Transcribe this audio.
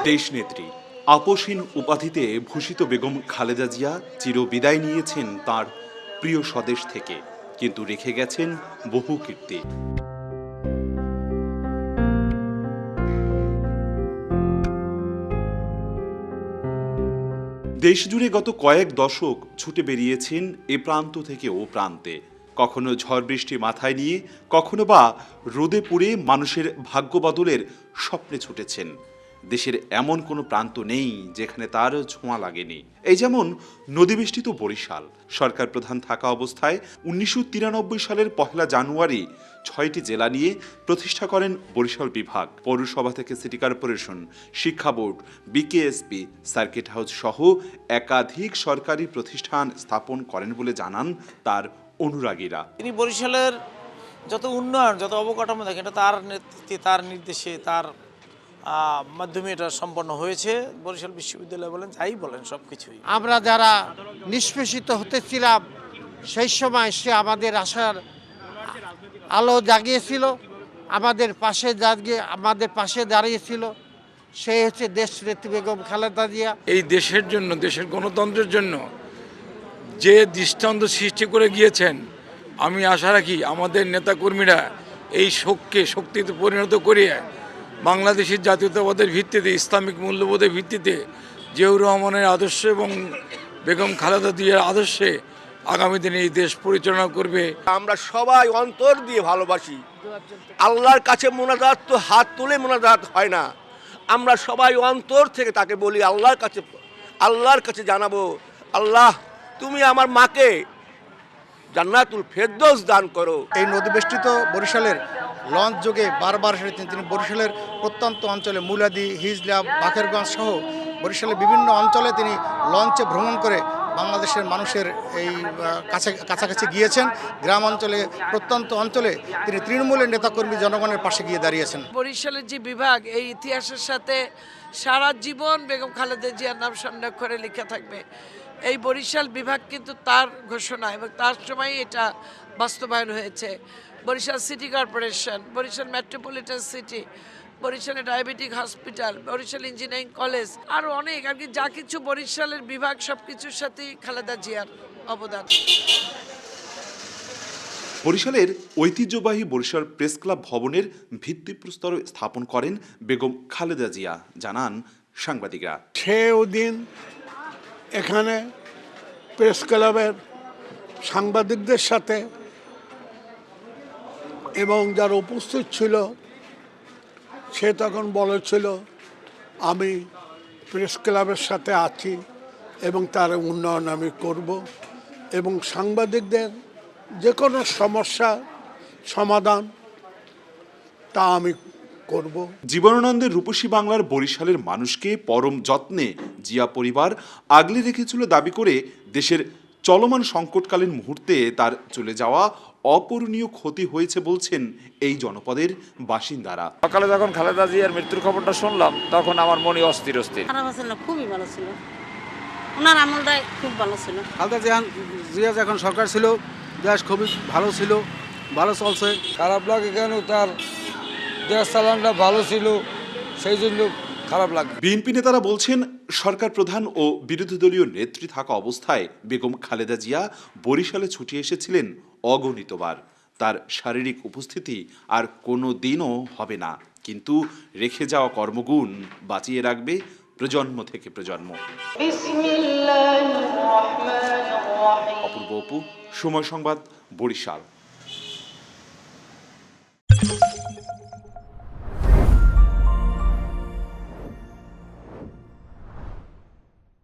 দেশনেত্রী আপসহীন উপাধিতে ভূষিত বেগম খালেদা জিয়া চিরবিদায় নিয়েছেন তার প্রিয় স্বদেশ থেকে, কিন্তু রেখে গেছেন বহু কীর্তি। দেশজুড়ে গত কয়েক দশক ছুটে বেরিয়েছেন এ প্রান্ত থেকে ও প্রান্তে, কখনো ঝড় বৃষ্টি মাথায় নিয়ে, কখনো বা রোদে পুড়ে মানুষের ভাগ্য বদলের স্বপ্নে ছুটেছেন। দেশের এমন কোনো প্রান্ত নেই যেখানে তার ছোঁয়া লাগেনি। এই যেমন নদীবেষ্টিত বরিশাল। সরকার প্রধান থাকা অবস্থায় 1993 সালের 1 জানুয়ারি 6টি জেলা নিয়ে প্রতিষ্ঠা করেন বরিশাল বিভাগ। পৌরসভা থেকে সিটি কর্পোরেশন, শিক্ষা বোর্ড, বিকেএসপি, সার্কিট হাউস সহ একাধিক সরকারি প্রতিষ্ঠান স্থাপন করেন বলে জানান তার অনুরাগীরা। তিনি বরিশালের যত উন্নয়ন, যত অবকাঠামো দেখেন, এটা তার নেতৃত্বে, তার নির্দেশে, তার মাধ্যমে এটা সম্পন্ন হয়েছে। বরিশাল বিশ্ববিদ্যালয় বলেন, যাই বলেন, সব কিছুই। আমরা যারা নিষ্পেষিত হতেছিলাম সেই সময় সে আমাদের আশার আলো জাগিয়েছিল, আমাদের পাশে দাঁড়িয়েছিল। সে হচ্ছে দেশনেত্রী বেগম খালেদা জিয়া। এই দেশের জন্য, দেশের গণতন্ত্রের জন্য যে দৃষ্টান্ত সৃষ্টি করে গিয়েছেন, আমি আশা রাখি আমাদের নেতাকর্মীরা এই শোককে শক্তিতে পরিণত করিয়ে বাংলাদেশের জাতীয়তাবাদের ভিত্তিতে, ইসলামিক মূল্যবোধের ভিত্তিতে জিয়াউর রহমানের আদর্শ এবং বেগম খালেদা জিয়ার আদর্শে আগামী দিনে এই দেশ পরিচালনা করবে। আমরা সবাই অন্তর দিয়ে ভালোবাসি। আল্লাহর কাছে মোনাজাত তো হাত তুলে মোনাজাত হয় না, আমরা সবাই অন্তর থেকে তাকে বলি, আল্লাহর কাছে জানাবো, আল্লাহ তুমি আমার মাকে জান্নাতুল ফেরদৌস দান করো। এই নদীবেষ্টিত বরিশালের লঞ্চ যোগে বারবার এসেছেন তিনি। বরিশালের প্রত্যন্ত অঞ্চলে মুলাদি, হিজলা, বাকেরগঞ্জ সহ বরিশালের বিভিন্ন অঞ্চলে তিনি লঞ্চে ভ্রমণ করে বাংলাদেশের মানুষের এই কাছাকাছি গিয়েছেন। গ্রাম অঞ্চলে, প্রত্যন্ত অঞ্চলে তিনি তৃণমূলের নেতাকর্মী জনগণের পাশে গিয়ে দাঁড়িয়েছেন। বরিশালের যে বিভাগ, এই ইতিহাসের সাথে সারা জীবন বেগম খালেদা জিয়ার নাম স্বর্ণাক্ষরে লেখা থাকবে। এই বরিশাল বিভাগ কিন্তু তার ঘোষণা এবং তার সময় এটা বাস্তবায়ন হয়েছে। Barishal city corporation, Barishal metropolitan city, বরিশালের diabetic hospital, Barishal engineering college, আরও অনেক আর কি, যা কিছু বরিশালের বিভাগ, সব কিছুর সাথেই খালেদা জিয়ার অবদান। বরিশালের ঐতিহ্যবাহী বরিশাল প্রেস ক্লাব ভবনের ভিত্তিপ্রস্তর স্থাপন করেন বেগম খালেদা জিয়া, জানান সাংবাদিকরা। সেদিন এখানে প্রেস ক্লাবের সাংবাদিকদের সাথে এবং যারা উপস্থিত ছিল, সে তখন বলেছিল আমি প্রেস ক্লাবের সাথে আছি এবং তার উন্নয়ন আমি করব এবং সাংবাদিকদের যে কোনো সমস্যা সমাধান তা আমি করব। জীবনানন্দের রূপসী বাংলার বরিশালের মানুষকে পরম যত্নে জিয়া পরিবার আগলে রেখেছিল দাবি করে দেশের চলমান সংকটকালীন মুহূর্তে তার চলে যাওয়া অপূরণীয় ক্ষতি হয়েছে বলছেন এই জনপদের বাসিন্দারা। সকালে যখন খালেদা জিয়ার মৃত্যুর খবরটা শুনলাম, তখন আমার মনে অস্থির। খারাপ ছিল, খুবই ভালো ছিল, ওনার আমলটাই খুব ভালো ছিল। খালেদা জিয়া যখন সরকার ছিল, দেশ খুবই ভালো ছিল, ভালো চলছে। খারাপ লাগে কেন? তার দেশ চালানটা ভালো ছিল, সেই জন্য খারাপ লাগে। বিএনপি নেতারা বলছেন, সরকার প্রধান ও বিরোধী দলীয় নেত্রী থাকা অবস্থায় বেগম খালেদা জিয়া বরিশালে ছুটে এসেছিলেন অগণিতবার। তার শারীরিক উপস্থিতি আর কোনো দিনও হবে না, কিন্তু রেখে যাওয়া কর্মগুণ বাঁচিয়ে রাখবে প্রজন্ম থেকে প্রজন্ম। অপূর্ব অপু, সময় সংবাদ, বরিশাল।